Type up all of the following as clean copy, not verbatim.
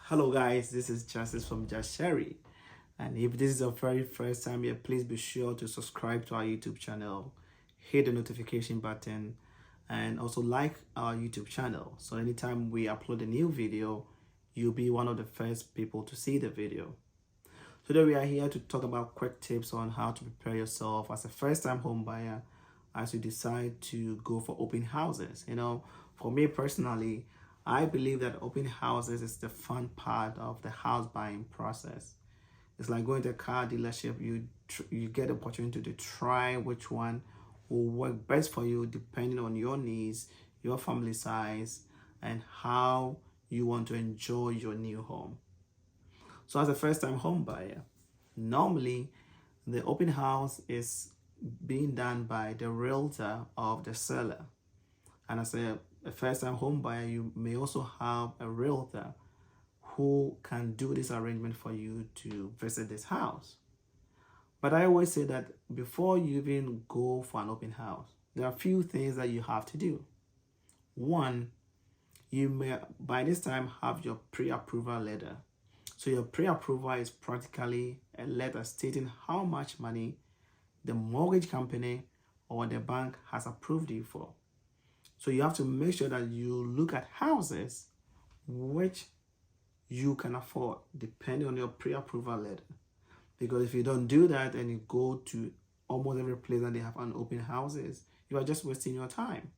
Hello guys, this is Justice from Just Sherry. And if this is your very first time here, please be sure to subscribe to our YouTube channel, hit the notification button, and also like our YouTube channel. So anytime we upload a new video, you'll be one of the first people to see the video. Today we are here to talk about quick tips on how to prepare yourself as a first-time home buyer as you decide to go for open houses. For me personally, I believe that open houses is the fun part of the house buying process. It's like going to a car dealership. You get the opportunity to try which one will work best for you depending on your needs, your family size, and how you want to enjoy your new home. So as a first-time home buyer, normally the open house is being done by the realtor of the seller. And as a first-time home buyer, you may also have a realtor who can do this arrangement for you to visit this house. But I always say that before you even go for an open house, there are a few things that you have to do. One, you may by this time have your pre-approval letter. So your pre-approval is practically a letter stating how much money the mortgage company or the bank has approved you for. So you have to make sure that you look at houses which you can afford depending on your pre-approval letter. Because if you don't do that and you go to almost every place that they have an open houses, you are just wasting your time.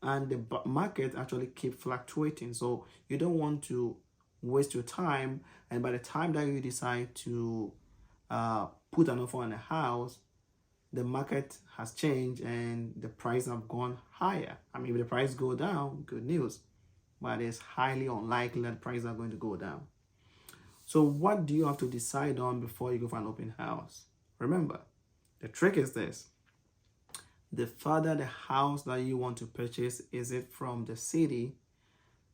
And the market actually keep fluctuating. So you don't want to waste your time, and by the time that you decide to put an offer on a house, the market has changed and the price have gone higher. I mean, if the price go down, good news, but it's highly unlikely that prices are going to go down. So what do you have to decide on before you go for an open house? Remember, the trick is this: the further the house that you want to purchase is it from the city,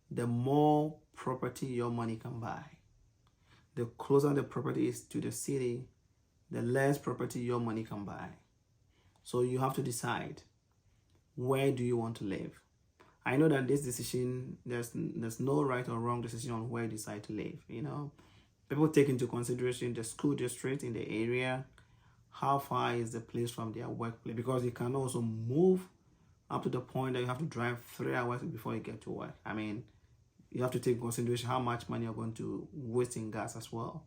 the more property your money can buy. The closer the property is to the city, the less property your money can buy. So you have to decide, where do you want to live? I know that this decision, there's no right or wrong decision on where you decide to live. People take into consideration the school district in the area, how far is the place from their workplace, because you can also move up to the point that you have to drive 3 hours before you get to work. I mean, you have to take into consideration how much money you're going to waste in gas as well.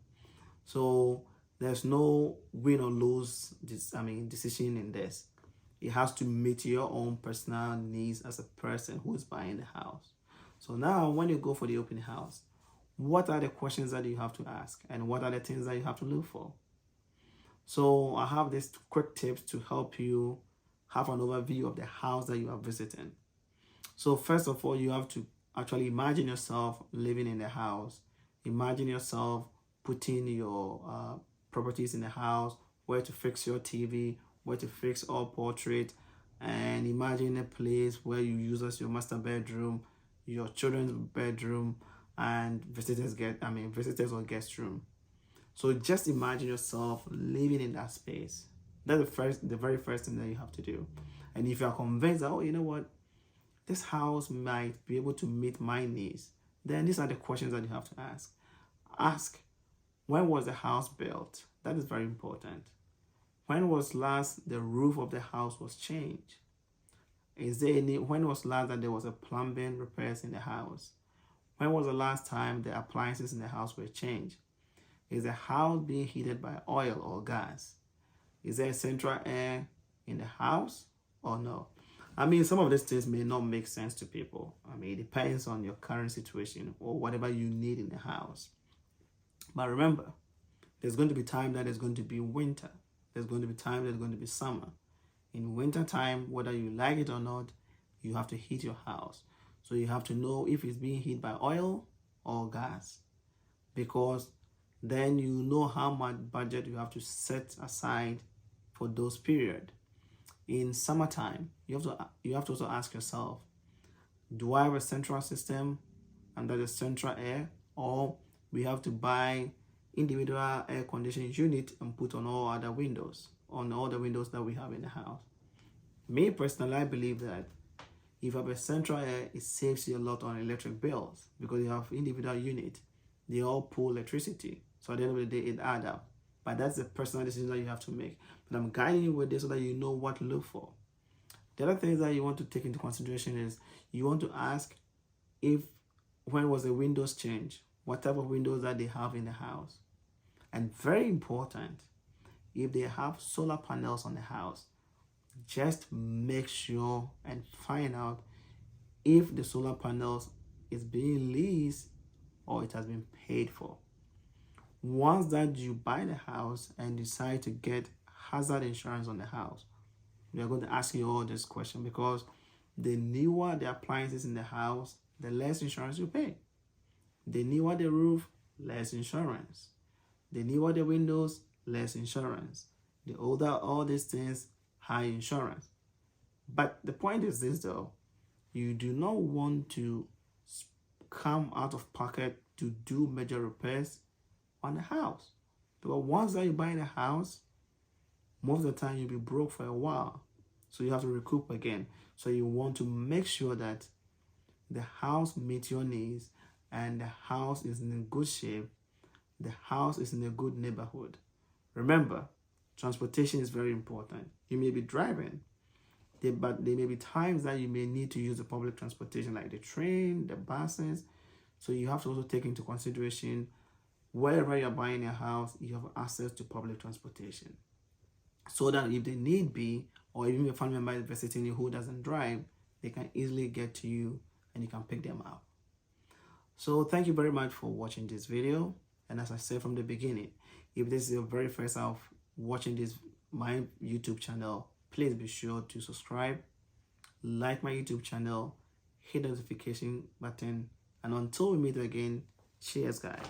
So there's no win or lose decision in this. It has to meet your own personal needs as a person who is buying the house. So now when you go for the open house, what are the questions that you have to ask, and what are the things that you have to look for? So I have these quick tips to help you have an overview of the house that you are visiting. So first of all, you have to actually imagine yourself living in the house. Imagine yourself putting your properties in the house, where to fix your TV, where to fix all portrait, and imagine a place where you use as your master bedroom, your children's bedroom, and visitors or guest room. So just imagine yourself living in that space. That's the very first thing that you have to do. And if you are convinced that, oh, you know what, this house might be able to meet my needs, then these are the questions that you have to ask. Ask, when was the house built? That is very important. When was last the roof of the house was changed? When was last that there was a plumbing repairs in the house? When was the last time the appliances in the house were changed? Is the house being heated by oil or gas? Is there central air in the house or no? I mean, some of these things may not make sense to people. I mean, it depends on your current situation or whatever you need in the house. But remember, there's going to be time that there's going to be winter. There's going to be time there's going to be summer. In winter time, whether you like it or not, you have to heat your house. So you have to know if it's being heated by oil or gas, because then you know how much budget you have to set aside for those periods. In summertime, you have to also ask yourself, do I have a central system under the central air, or we have to buy individual air conditioning unit and put on all the windows that we have in the house? Me personally, I believe that if you have a central air, it saves you a lot on electric bills because you have individual unit. they all pull electricity. So at the end of the day, it adds up. But that's a personal decision that you have to make. But I'm guiding you with this so that you know what to look for. The other things that you want to take into consideration is you want to ask if when was the windows changed, what type of windows that they have in the house. And very important, if they have solar panels on the house, just make sure and find out if the solar panels is being leased or it has been paid for. Once that you buy the house and decide to get hazard insurance on the house, we are going to ask you all this question, because the newer the appliances in the house, the less insurance you pay. The newer the roof, less insurance. The newer the windows, less insurance. The older all these things, high insurance. But the point is this though, you do not want to come out of pocket to do major repairs on the house. Because once that you buy the house, most of the time you'll be broke for a while. So you have to recoup again. So you want to make sure that the house meets your needs and the house is in good shape. The house is in a good neighborhood. Remember, transportation is very important. You may be driving, but there may be times that you may need to use the public transportation like the train, the buses. So you have to also take into consideration wherever you're buying a house, you have access to public transportation. So that if they need be, or even a family member is visiting you who doesn't drive, they can easily get to you and you can pick them up. So thank you very much for watching this video. And as I said from the beginning, if this is your very first time watching my YouTube channel, please be sure to subscribe, like my YouTube channel, hit the notification button, and until we meet again, cheers guys.